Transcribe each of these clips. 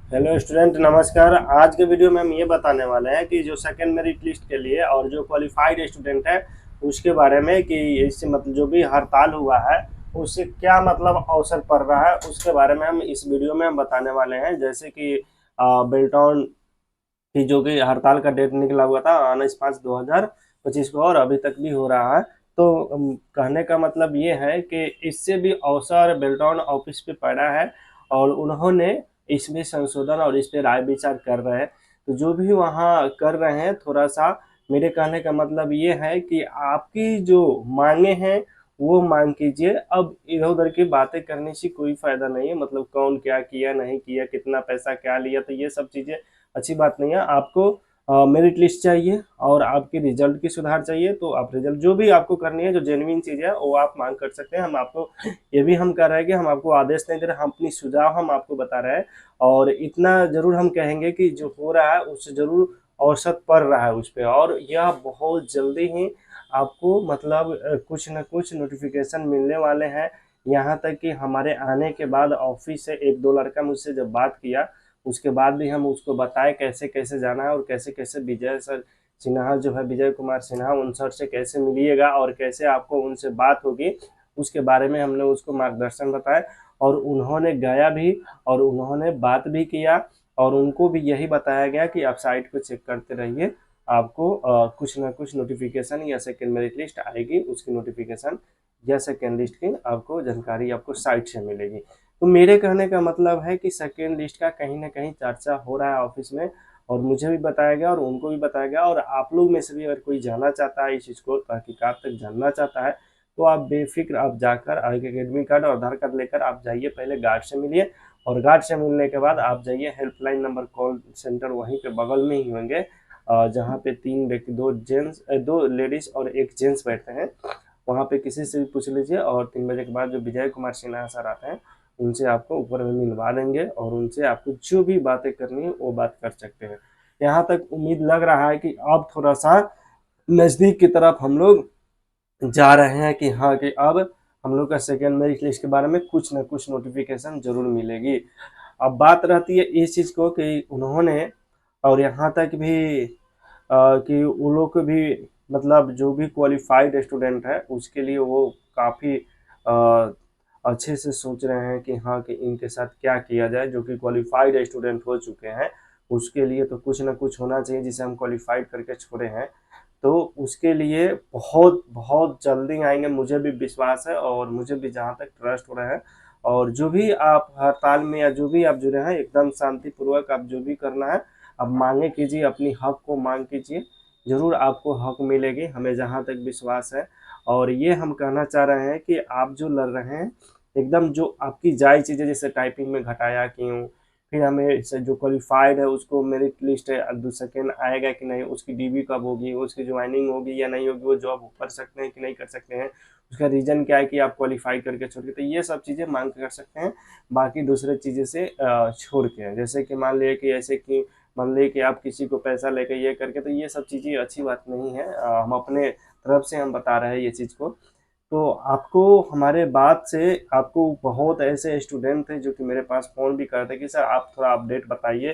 Hello student, नमस्कार। आज के वीडियो में हम ये बताने वाले हैं कि जो सेकंड मेरिट लिस्ट के लिए और जो क्वालिफाइड स्टूडेंट है उसके बारे में कि इससे मतलब जो भी हड़ताल हुआ है उससे क्या मतलब अवसर पड़ रहा है, उसके बारे में हम इस वीडियो में हम बताने वाले हैं। जैसे कि बेल्टॉन की जो कि हड़ताल का डेट निकला हुआ था 19/5/2025 को और अभी तक भी हो रहा है। तो कहने का मतलब ये है कि इससे भी अवसर बेल्टॉन ऑफिस पे पड़ा है और उन्होंने इसमें संशोधन और इस पे राय विचार कर रहे हैं। तो जो भी वहाँ कर रहे हैं, थोड़ा सा मेरे कहने का मतलब ये है कि आपकी जो मांगे हैं वो मांग कीजिए। अब इधर उधर की बातें करने से कोई फायदा नहीं है। मतलब कौन क्या किया नहीं किया, कितना पैसा क्या लिया, तो ये सब चीजें अच्छी बात नहीं है। आपको मेरिट लिस्ट चाहिए और आपकी रिजल्ट की सुधार चाहिए, तो आप रिजल्ट जो भी आपको करनी है, जो जेन्युइन चीज है वो आप मांग कर सकते हैं। हम आपको ये भी हम कह रहे हैं कि हम आपको आदेश नहीं दे रहे, हम अपनी सुझाव हम आपको बता रहे हैं। और इतना जरूर हम कहेंगे कि जो हो रहा है उससे जरूर औसत पड़ रहा है उस पर, और यह बहुत जल्दी ही आपको मतलब कुछ न कुछ नोटिफिकेशन मिलने वाले हैं। यहाँ तक कि हमारे आने के बाद ऑफिस से एक दो लड़का मुझसे जब बात किया, उसके बाद भी हम उसको बताए कैसे कैसे जाना है और कैसे कैसे विजय सर सिन्हा जो है, विजय कुमार सिन्हा, उन सर से कैसे मिलिएगा और कैसे आपको उनसे बात होगी, उसके बारे में हमने उसको मार्गदर्शन बताया। और उन्होंने गया भी और उन्होंने बात भी किया और उनको भी यही बताया गया कि आप साइट को चेक करते रहिए, आपको कुछ ना कुछ नोटिफिकेशन या सेकेंड मेरिट लिस्ट आएगी, उसकी नोटिफिकेशन या सेकेंड लिस्ट की आपको जानकारी आपको साइट से मिलेगी। तो मेरे कहने का मतलब है कि सेकेंड लिस्ट का कहीं ना कहीं चर्चा हो रहा है ऑफिस में, और मुझे भी बताया गया और उनको भी बताया गया। और आप लोग में से भी अगर कोई जानना चाहता है इस चीज़ को, तहकीकात तक जानना चाहता है, तो आप बेफिक्र आप जाकर एक एकेडमिक कार्ड और आधार कार्ड लेकर आप जाइए, पहले गार्ड से मिलिए। और गार्ड से मिलने के बाद आप जाइए हेल्पलाइन नंबर, कॉल सेंटर वहीं पे बगल में ही होंगे, जहाँ पे तीन व्यक्ति, दो जेंट्स, दो लेडीज और एक जेंट्स बैठते हैं। वहाँ पे किसी से भी पूछ लीजिए और 3 बजे के बाद जो विजय कुमार सिन्हा सर आते हैं उनसे आपको ऊपर में मिलवा देंगे और उनसे आपको जो भी बातें करनी है वो बात कर सकते हैं। यहाँ तक उम्मीद लग रहा है कि अब थोड़ा सा नज़दीक की तरफ हम लोग जा रहे हैं कि हाँ, कि अब हम लोग का सेकेंड मेरिट लिस्ट के बारे में कुछ ना कुछ नोटिफिकेशन जरूर मिलेगी। अब बात रहती है इस चीज़ को कि उन्होंने, और यहाँ तक भी कि वो लोग को भी मतलब जो भी क्वालिफाइड स्टूडेंट है उसके लिए वो काफ़ी अच्छे से सोच रहे हैं कि हाँ, कि इनके साथ क्या किया जाए। जो कि क्वालिफाइड स्टूडेंट हो चुके हैं उसके लिए तो कुछ ना कुछ होना चाहिए जिसे हम क्वालिफाइड करके छोड़े हैं। तो उसके लिए बहुत बहुत जल्दी आएंगे, मुझे भी विश्वास है और मुझे भी जहाँ तक ट्रस्ट हो रहा है। और जो भी आप हड़ताल में या जो भी आप जुड़े हैं, एकदम शांतिपूर्वक आप जो भी करना है आप मांगे कीजिए, अपनी हक को मांग कीजिए, जरूर आपको हक मिलेगी, हमें जहाँ तक विश्वास है। और ये हम कहना चाह रहे हैं कि आप जो लड़ रहे हैं एकदम जो आपकी जायज़ चीज़ें, जैसे टाइपिंग में घटाया क्यों, फिर हमें जो क्वालिफाइड है उसको मेरिट लिस्ट है दो सेकेंड आएगा कि नहीं, उसकी डीबी कब होगी, उसकी ज्वाइनिंग होगी या नहीं होगी, वो जॉब कर सकते हैं कि नहीं कर सकते हैं, उसका रीज़न क्या है कि आप क्वालिफाई करके छोड़ के, तो ये सब चीज़ें मांग कर सकते हैं। बाकी दूसरे चीज़ें से छोड़ के, जैसे कि मान लिया कि ऐसे कि मान लीजिए कि आप किसी को पैसा लेके ये करके, तो ये सब चीज़ें अच्छी बात नहीं है। हम अपने तरफ से हम बता रहे हैं ये चीज़ को। तो आपको हमारे बात से आपको बहुत ऐसे स्टूडेंट थे जो कि मेरे पास फ़ोन भी करते कि सर आप थोड़ा अपडेट बताइए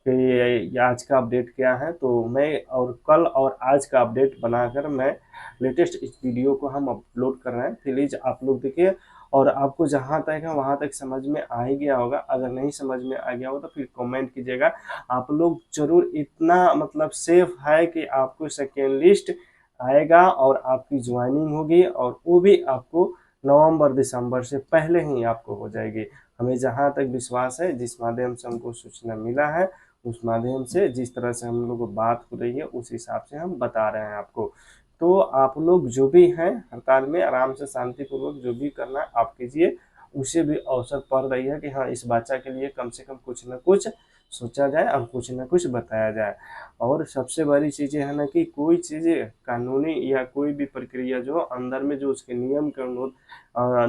कि ये आज का अपडेट क्या है। तो मैं और कल और आज का अपडेट बनाकर मैं लेटेस्ट इस वीडियो को हम अपलोड कर रहे हैं, प्लीज़ आप लोग देखिए। और आपको जहाँ तक है वहाँ तक समझ में आ ही गया होगा, अगर नहीं समझ में आ गया हो तो फिर कमेंट कीजिएगा। आप लोग जरूर, इतना मतलब सेफ है कि आपको सेकेंड लिस्ट आएगा और आपकी ज्वाइनिंग होगी, और वो भी आपको नवंबर दिसंबर से पहले ही आपको हो जाएगी। हमें जहाँ तक विश्वास है, जिस माध्यम से हमको सूचना मिला है उस माध्यम से, जिस तरह से हम लोग को बात हो रही है उस हिसाब से हम बता रहे हैं आपको। तो आप लोग जो भी हैं हड़ताल में, आराम से शांतिपूर्वक जो भी करना है आप कीजिए। उसे भी अवसर पड़ रही है कि हाँ, इस बच्चा के लिए कम से कम कुछ न कुछ सोचा जाए और कुछ न कुछ बताया जाए। और सबसे बड़ी चीज़ें है ना कि कोई चीज़ें कानूनी या कोई भी प्रक्रिया जो अंदर में जो उसके नियम के अनुरूप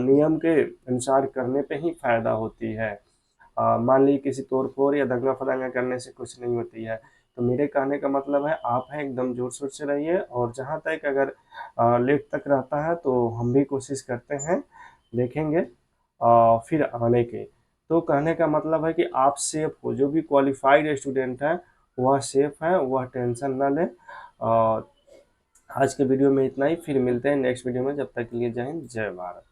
नियम के अनुसार करने पे ही फायदा होती है। मान लीजिए किसी तोड़ फोड़ या दंगा फदंगा करने से कुछ नहीं होती है। तो मेरे कहने का मतलब है आप हैं एकदम जोर शोर से रहिए, और जहाँ तक अगर लेट तक रहता है तो हम भी कोशिश करते हैं, देखेंगे फिर आने की। तो कहने का मतलब है कि आप सेफ हो, जो भी क्वालिफाइड स्टूडेंट है वह सेफ है, वह टेंशन ना लें। और आज के वीडियो में इतना ही, फिर मिलते हैं नेक्स्ट वीडियो में। जब तक के लिए जय हिंद, जय भारत।